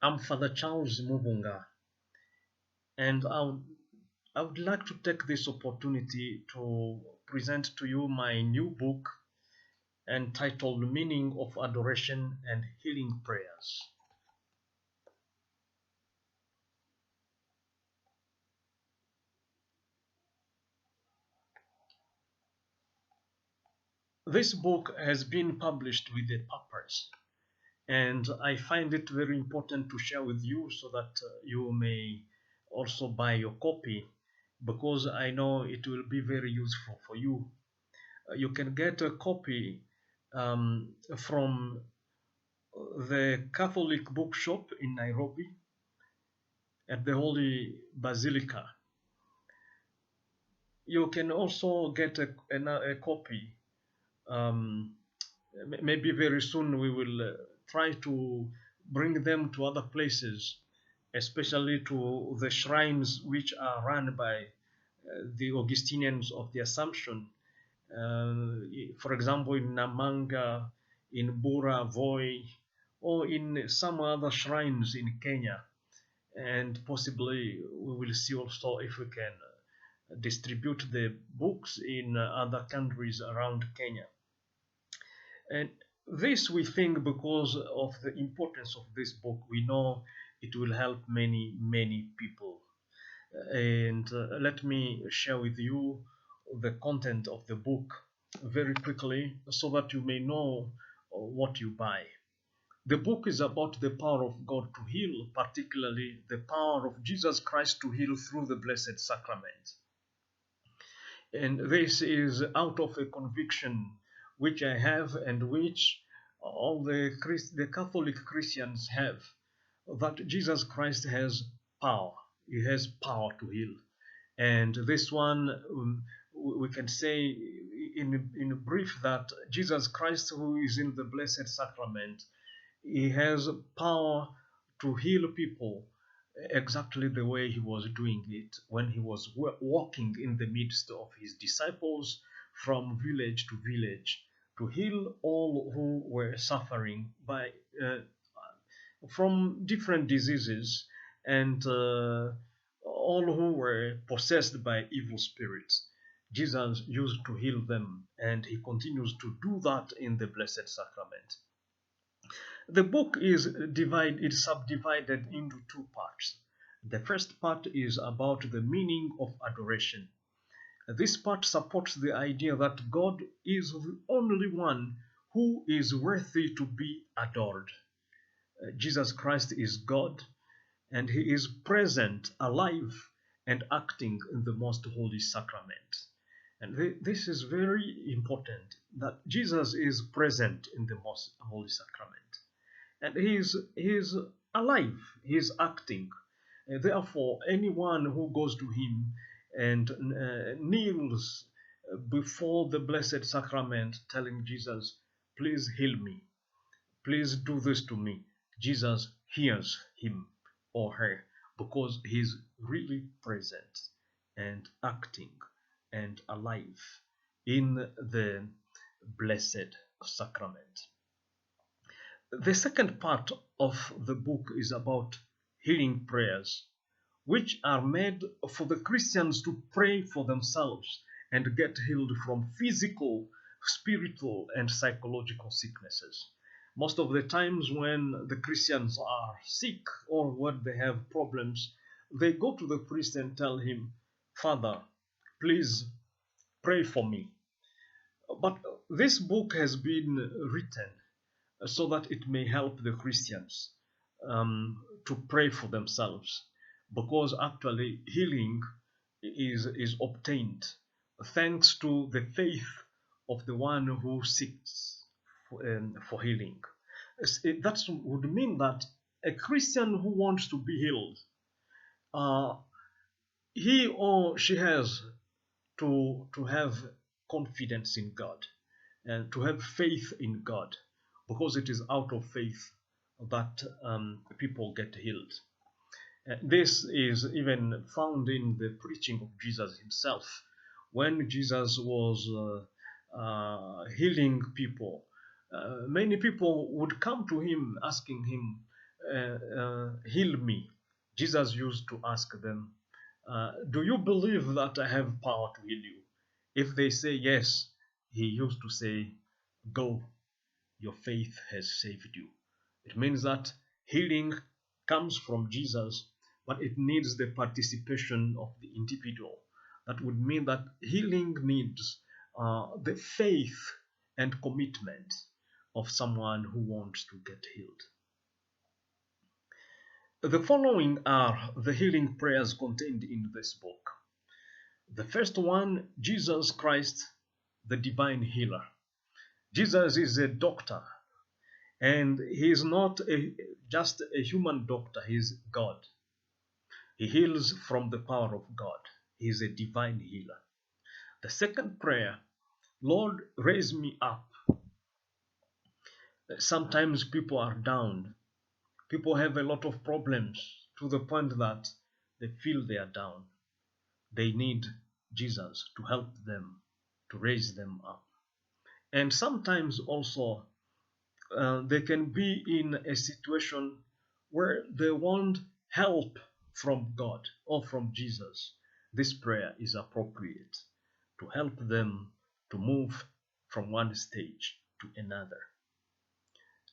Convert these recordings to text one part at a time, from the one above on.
I'm Father Charles Mubunga, and I would like to take this opportunity to present to you my new book entitled Meaning of Adoration and Healing Prayers. This book has been published with a purpose, and I find it very important to share with you so that you may also buy your copy, because I know it will be very useful for you. You can get a copy from the Catholic bookshop in Nairobi at the Holy Basilica. You can also get a copy. Um, Maybe very soon we will try to bring them to other places, especially to the shrines which are run by the Augustinians of the Assumption. For example, in Namanga, in Bura, Voi, or in some other shrines in Kenya. And possibly we will see also if we can distribute the books in other countries around Kenya. And this we think because of the importance of this book, we know it will help many people. And let me share with you the content of the book very quickly so that you may know what you buy. The book is about the power of God to heal, particularly the power of Jesus Christ to heal through the Blessed Sacrament. And this is out of a conviction which I have and which all the Catholic Christians have, that Jesus Christ has power. He has power to heal. And this one, we can say in brief that Jesus Christ, who is in the Blessed Sacrament, he has power to heal people exactly the way he was doing it when he was walking in the midst of his disciples from village to village, to heal all who were suffering from different diseases, and all who were possessed by evil spirits. Jesus used to heal them, and he continues to do that in the Blessed Sacrament. The book is subdivided into two parts. The first part is about the meaning of adoration. This part supports the idea that God is the only one who is worthy to be adored. Jesus Christ is God, and he is present, alive, and acting in the most holy sacrament. And this is very important, that Jesus is present in the most holy sacrament. And he is alive, he is acting. Therefore, anyone who goes to him and kneels before the Blessed Sacrament, telling Jesus, please heal me, please do this to me, Jesus hears him or her, because he is really present and acting and alive in the Blessed Sacrament. The second part of the book is about healing prayers, which are made for the Christians to pray for themselves and get healed from physical, spiritual, and psychological sicknesses. Most of the times when the Christians are sick or when they have problems, they go to the priest and tell him, Father, please pray for me. But this book has been written so that it may help the Christians to pray for themselves, because actually healing is obtained thanks to the faith of the one who seeks for healing. That would mean that a Christian who wants to be healed, he or she has to have confidence in God and to have faith in God, because it is out of faith that people get healed. This is even found in the preaching of Jesus himself. When Jesus was healing people, many people would come to him asking him, heal me, Jesus used to ask them, do you believe that I have power to heal you? If they say yes, he used to say, go, your faith has saved you. It means that healing comes from Jesus, but it needs the participation of the individual. That would mean that healing needs the faith and commitment of someone who wants to get healed. The following are the healing prayers contained in this book. The first one, Jesus Christ, the divine healer. Jesus is a doctor, and he is not just a human doctor, he is God. He heals from the power of God. He is a divine healer. The second prayer, Lord, raise me up. Sometimes people are down. People have a lot of problems to the point that they feel they are down. They need Jesus to help them, to raise them up. And sometimes also they can be in a situation where they want help from God or from Jesus. This prayer is appropriate to help them to move from one stage to another.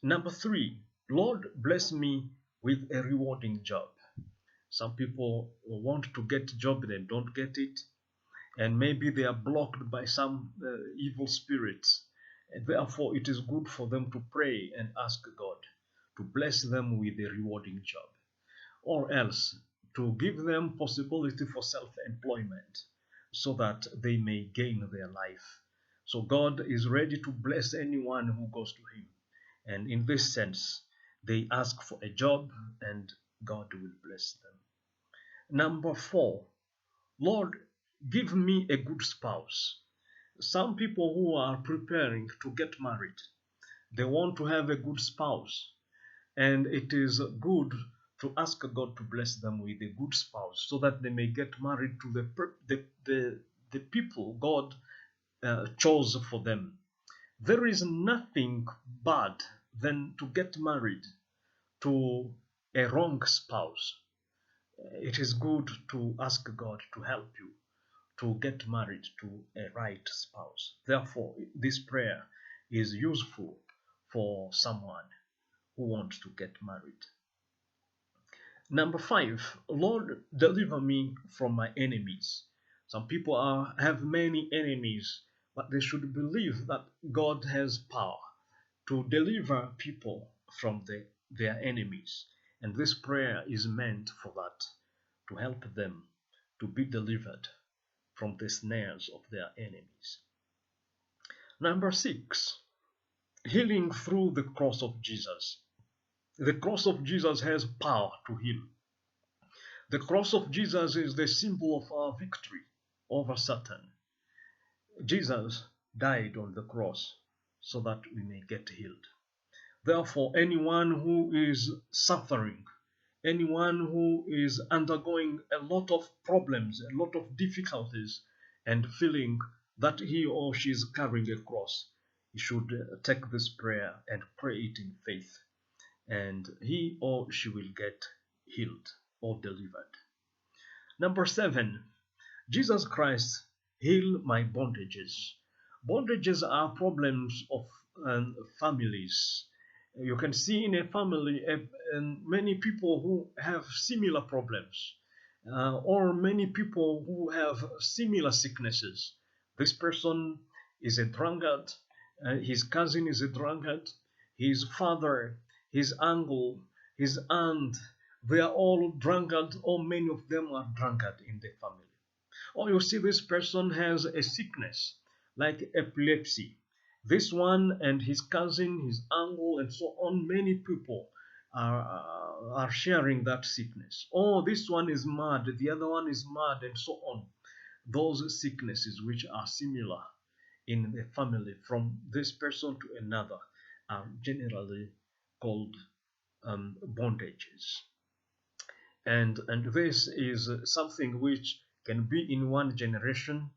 Number 3, Lord, bless me with a rewarding job. Some people want to get a job, they don't get it, and maybe they are blocked by some evil spirits. And therefore, it is good for them to pray and ask God to bless them with a rewarding job, or else to give them possibility for self-employment so that they may gain their life. So God is ready to bless anyone who goes to him. And in this sense, they ask for a job and God will bless them. Number 4, Lord, give me a good spouse. Some people who are preparing to get married, they want to have a good spouse, and it is good to ask God to bless them with a good spouse so that they may get married to the people God chose for them. There is nothing bad than to get married to a wrong spouse. It is good to ask God to help you to get married to a right spouse. Therefore, this prayer is useful for someone who wants to get married. Number 5, Lord, deliver me from my enemies. Some people have many enemies, but they should believe that God has power to deliver people from their enemies. And this prayer is meant for that, to help them to be delivered from the snares of their enemies. Number 6, healing through the cross of Jesus. The cross of Jesus has power to heal. The cross of Jesus is the symbol of our victory over Satan. Jesus died on the cross so that we may get healed. Therefore, anyone who is suffering, anyone who is undergoing a lot of problems, a lot of difficulties, and feeling that he or she is carrying a cross, he should take this prayer and pray it in faith, and he or she will get healed or delivered. Number 7, Jesus Christ, heal my bondages. Bondages are problems of families. You can see in a family many people who have similar problems, or many people who have similar sicknesses. This person is a drunkard, his cousin is a drunkard, his father, his uncle, his aunt, they are all drunkard, or many of them are drunkard in the family. Or you see this person has a sickness like epilepsy. This one and his cousin, his uncle, and so on, many people are sharing that sickness. Oh, this one is mad, the other one is mad, and so on. Those sicknesses which are similar in the family from this person to another are generally called bondages. And this is something which can be in one generation.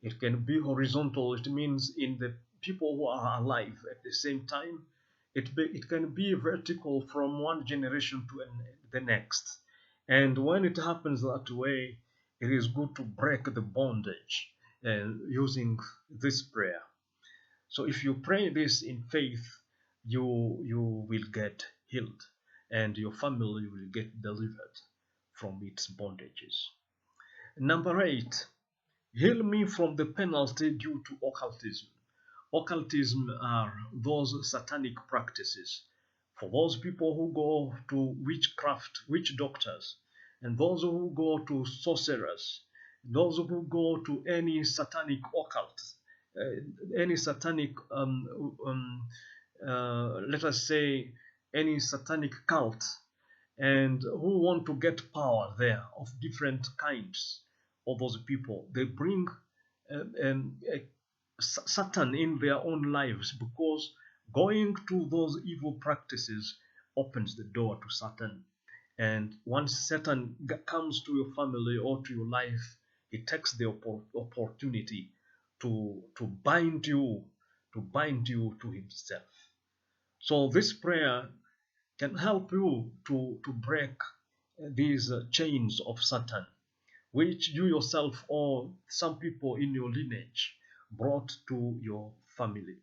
It can be horizontal. It means in the people who are alive at the same time. It can be vertical from one generation to the next. And when it happens that way, it is good to break the bondage using this prayer. So if you pray this in faith, you will get healed, and your family will get delivered from its bondages. Number 8, heal me from the penalty due to occultism. Occultism are those satanic practices. For those people who go to witchcraft, witch doctors, and those who go to sorcerers, those who go to any satanic occult, any satanic, let us say, any satanic cult, and who want to get power there of different kinds of those people. They bring Satan in their own lives, because going to those evil practices opens the door to Satan. And once Satan comes to your family or to your life, he takes the opportunity to bind you to himself. So this prayer can help you to break these chains of Satan, which you yourself or some people in your lineage brought to your family.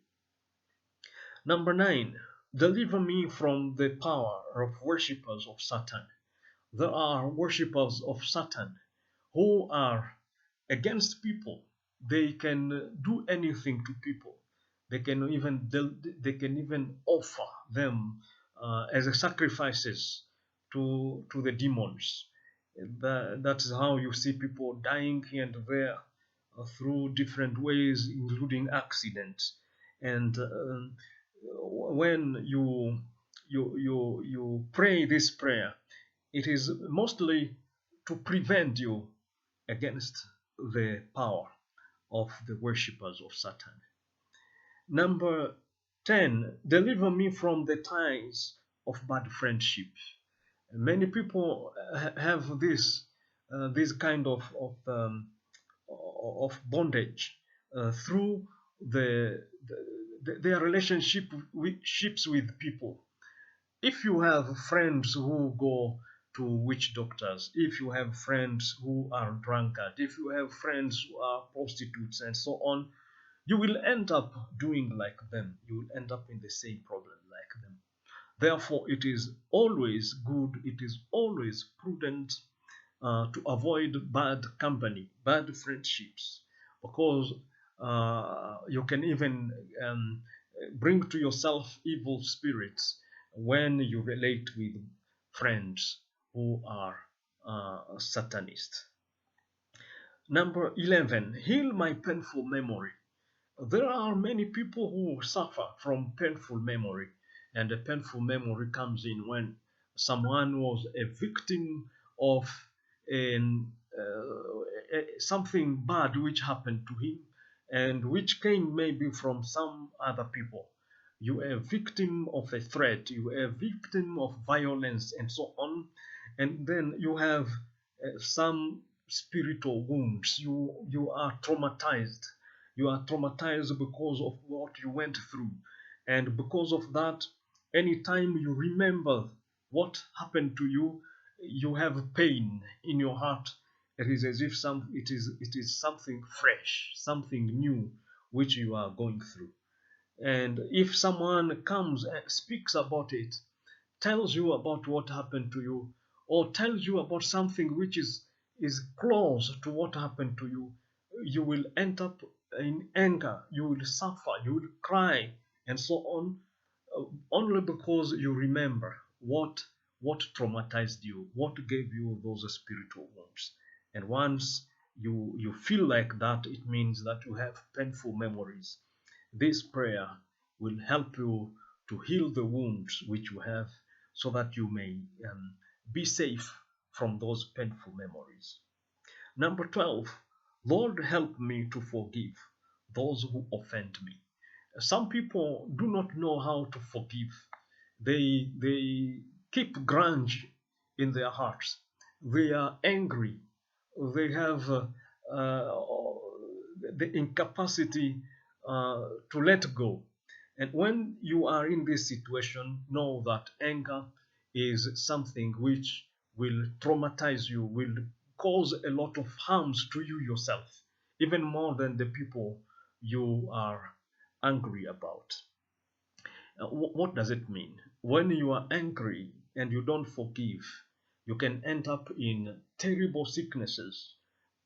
Number 9, deliver me from the power of worshippers of Satan. There are worshippers of Satan who are against people. They can do anything to people. They can even offer them as sacrifices to the demons. That is how you see people dying here and there through different ways, including accidents. And when you pray this prayer, it is mostly to prevent you against the power of the worshippers of Satan. Number 10, deliver me from the ties of bad friendship. Many people have this kind of bondage through their relationships with people. If you have friends who go to witch doctors, if you have friends who are drunkards, if you have friends who are prostitutes and so on, you will end up doing like them. You will end up in the same problem like them. Therefore, it is always good, it is always prudent to avoid bad company, bad friendships, because you can even bring to yourself evil spirits when you relate with friends who are Satanists. Number 11, heal my painful memory. There are many people who suffer from painful memory, and a painful memory comes in when someone was a victim of something bad which happened to him, and which came maybe from some other people. You are a victim of a threat, you are a victim of violence, and so on, and then you have some spiritual wounds. You are traumatized. You are traumatized because of what you went through, and because of that, anytime you remember what happened to you, you have pain in your heart. It is as if it is something fresh, something new which you are going through. And if someone comes and speaks about it, tells you about what happened to you, or tells you about something which is close to what happened to you, you will end up in anger, you will suffer, you will cry, and so on, only because you remember what traumatized you, what gave you those spiritual wounds. And once you feel like that, it means that you have painful memories. This prayer will help you to heal the wounds which you have, so that you may be safe from those painful memories. Number 12, Lord, help me to forgive those who offend me. Some people do not know how to forgive. They keep grudge in their hearts. They are angry. They have the incapacity to let go. And when you are in this situation, know that anger is something which will traumatize you, will cause a lot of harms to you yourself, even more than the people you are angry about. What does it mean? When you are angry and you don't forgive, you can end up in terrible sicknesses,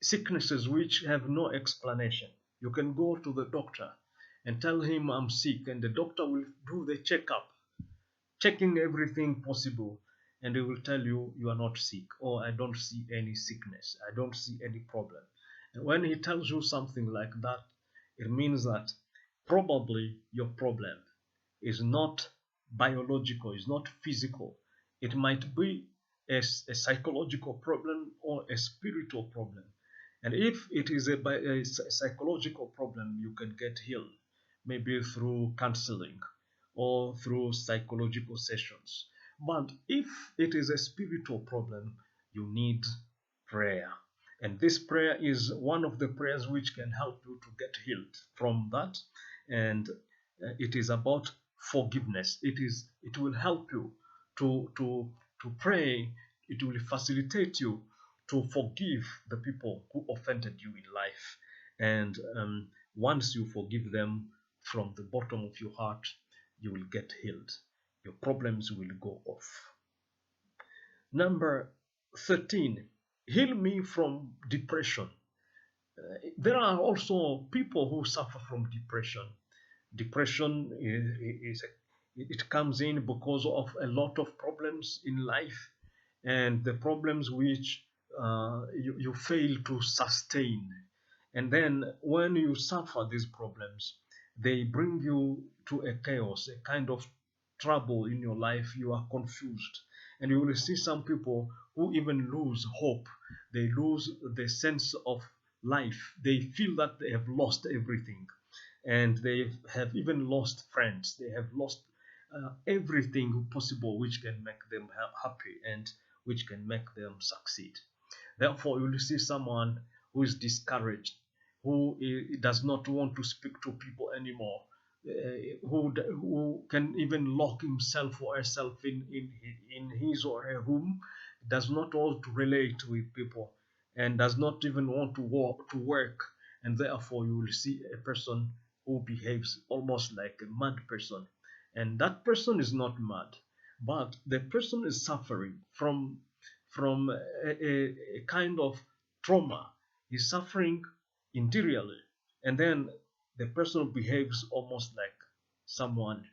sicknesses which have no explanation. You can go to the doctor and tell him I'm sick, and the doctor will do the checkup, checking everything possible, and he will tell you you are not sick, or I don't see any sickness, I don't see any problem. And when he tells you something like that, it means that probably your problem is not biological, is not physical. It might be a psychological problem or a spiritual problem. And if it is a psychological problem, you can get healed, maybe through counseling or through psychological sessions. But if it is a spiritual problem, you need prayer. And this prayer is one of the prayers which can help you to get healed from that. And it is about forgiveness. It will help you to pray. It will facilitate you to forgive the people who offended you in life. And once you forgive them from the bottom of your heart, you will get healed. Your problems will go off. Number 13, heal me from depression. There are also people who suffer from depression. Depression it comes in because of a lot of problems in life, and the problems which you fail to sustain. And then when you suffer these problems, they bring you to a chaos, a kind of trouble in your life. You are confused, and you will see some people who even lose hope. They lose the sense of life. They feel that they have lost everything, and they have even lost friends. They have lost everything possible which can make them happy and which can make them succeed. Therefore, you will see someone who is discouraged, who does not want to speak to people anymore, who can even lock himself or herself in his or her room, does not want to relate with people, and does not even want to work. And therefore, you will see a person who behaves almost like a mad person. And that person is not mad, but the person is suffering from a kind of trauma. He's suffering interiorly, and then the person behaves almost like someone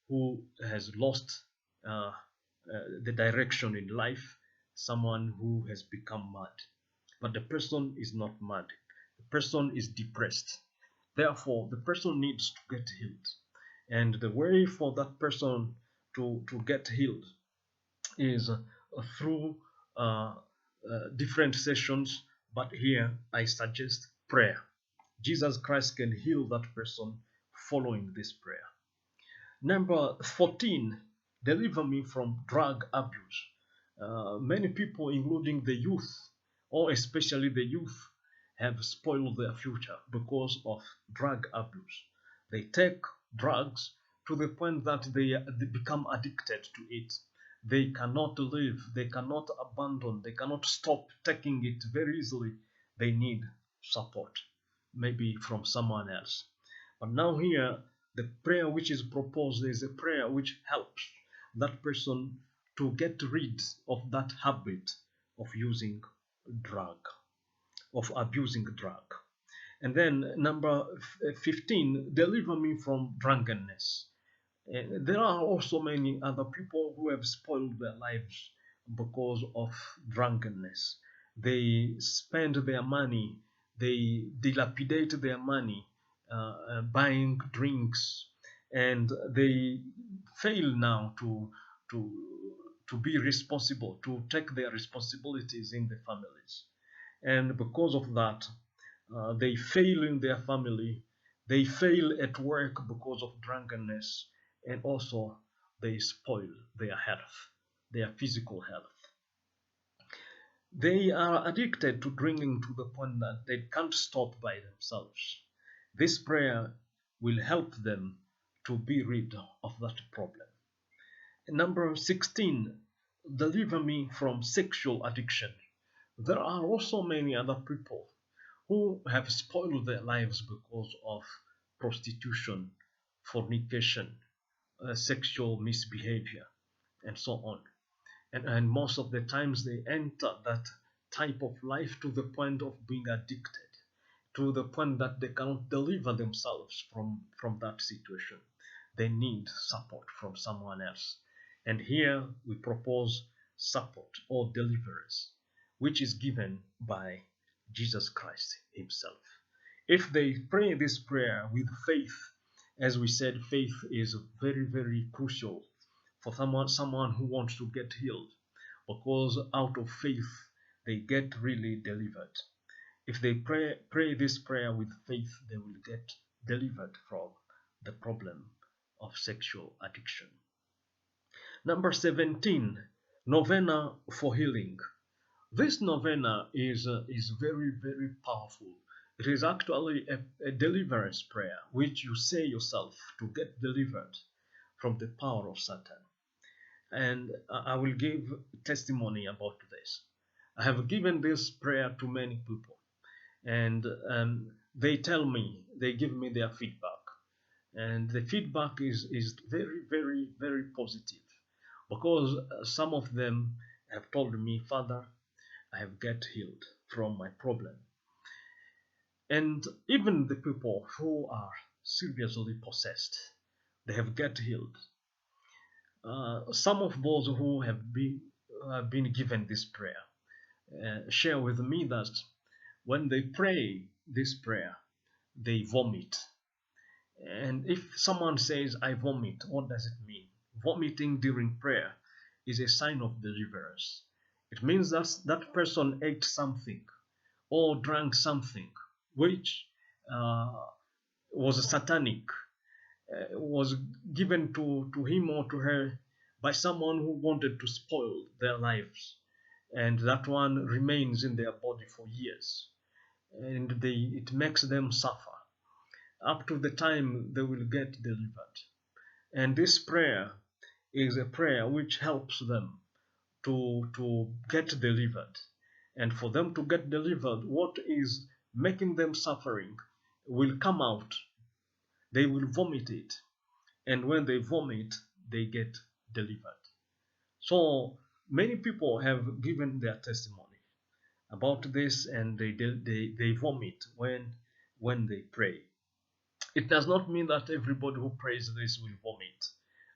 who has lost the direction in life, someone who has become mad. But the person is not mad, the person is depressed. Therefore, the person needs to get healed. And the way for that person to get healed is through uh, different sessions, but here I suggest prayer. Jesus Christ can heal that person following this prayer. Number 14, deliver me from drug abuse. Many people, including the youth, or especially the youth, have spoiled their future because of drug abuse. They take drugs to the point that they become addicted to it. They cannot live, they cannot abandon, they cannot stop taking it very easily. They need support, maybe from someone else. But now, here, the prayer which is proposed is a prayer which helps that person to get rid of that habit of using drug, of abusing drug. And then number 15, deliver me from drunkenness. There are also many other people who have spoiled their lives because of drunkenness. They spend their money, they dilapidate their money buying drinks, and they fail now to be responsible, to take their responsibilities in the families. And because of that, they fail in their family, they fail at work because of drunkenness, and also they spoil their health, their physical health. They are addicted to drinking to the point that they can't stop by themselves. This prayer will help them to be rid of that problem. Number 16, deliver me from sexual addiction. There are also many other people who have spoiled their lives because of prostitution, fornication, sexual misbehavior, and so on. And most of the times they enter that type of life to the point of being addicted, to the point that they cannot deliver themselves from that situation. They need support from someone else. And here we propose support or deliverance, which is given by Jesus Christ Himself. If they pray this prayer with faith, as we said, faith is very, very crucial for someone who wants to get healed, because out of faith they get really delivered. If they pray this prayer with faith, they will get delivered from the problem of sexual addiction. Number 17, novena for healing. This novena is very, very powerful. It is actually a deliverance prayer which you say yourself to get delivered from the power of Satan. And I will give testimony about this. I have given this prayer to many people, and they give me their feedback, and the feedback is very, very, very positive, because some of them have told me, Father, I have get healed from my problem. And even the people who are seriously possessed, they have get healed. Some of those who have been given this prayer share with me that when they pray this prayer, they vomit. And if someone says, I vomit, what does it mean? Vomiting during prayer is a sign of deliverance. It means that that person ate something or drank something which was satanic, was given to him or to her by someone who wanted to spoil their lives. And that one remains in their body for years. And it makes them suffer up to the time they will get delivered. And this prayer is a prayer which helps them to get delivered. And for them to get delivered, what is making them suffering will come out. They will vomit it. And when they vomit, they get delivered. So many people have given their testimony about this, and they vomit when they pray. It does not mean that everybody who prays this will vomit.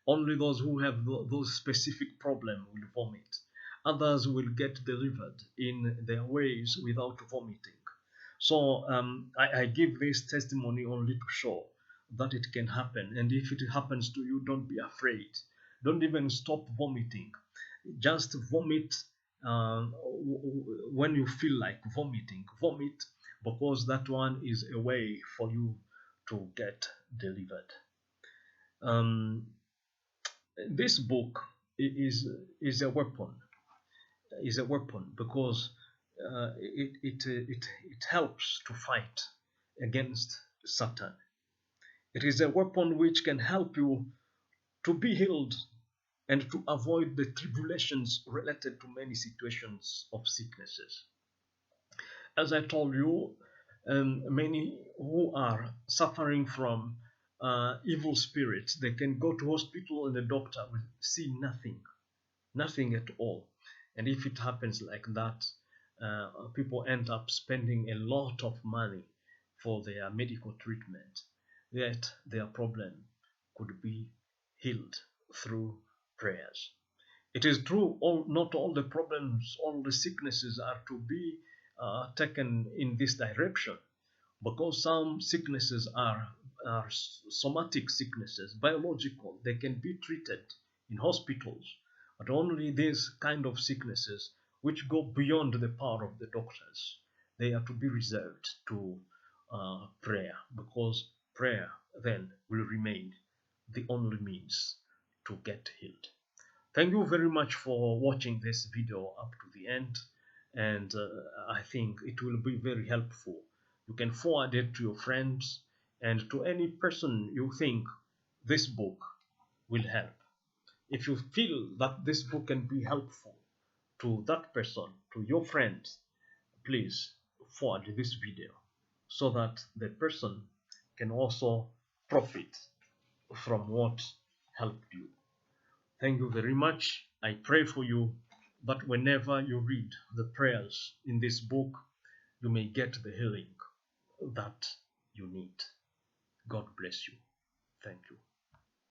Only those who have those specific problems will vomit. Others will get delivered in their ways without vomiting. So I give this testimony only to show that it can happen. And if it happens to you, don't be afraid. Don't even stop vomiting. Just vomit when you feel like vomiting. Vomit, because that one is a way for you to get delivered. This book is a weapon. Is a weapon because it helps to fight against Satan. It is a weapon which can help you to be healed and to avoid the tribulations related to many situations of sicknesses. As I told you, many who are suffering from evil spirits, they can go to hospital and the doctor will see nothing at all. And if it happens like that, people end up spending a lot of money for their medical treatment, yet their problem could be healed through prayers. It is true, not all the problems, all the sicknesses are to be taken in this direction, because some sicknesses are somatic sicknesses, biological. They can be treated in hospitals, but only these kind of sicknesses which go beyond the power of the doctors, they are to be reserved to prayer, because prayer then will remain the only means to get healed. Thank you very much for watching this video up to the end, and I think it will be very helpful. You can forward it to your friends and to any person you think this book will help. If you feel that this book can be helpful to that person, to your friends, please forward this video so that the person can also profit from what helped you. Thank you very much. I pray for you that whenever you read the prayers in this book, you may get the healing that you need. God bless you. Thank you.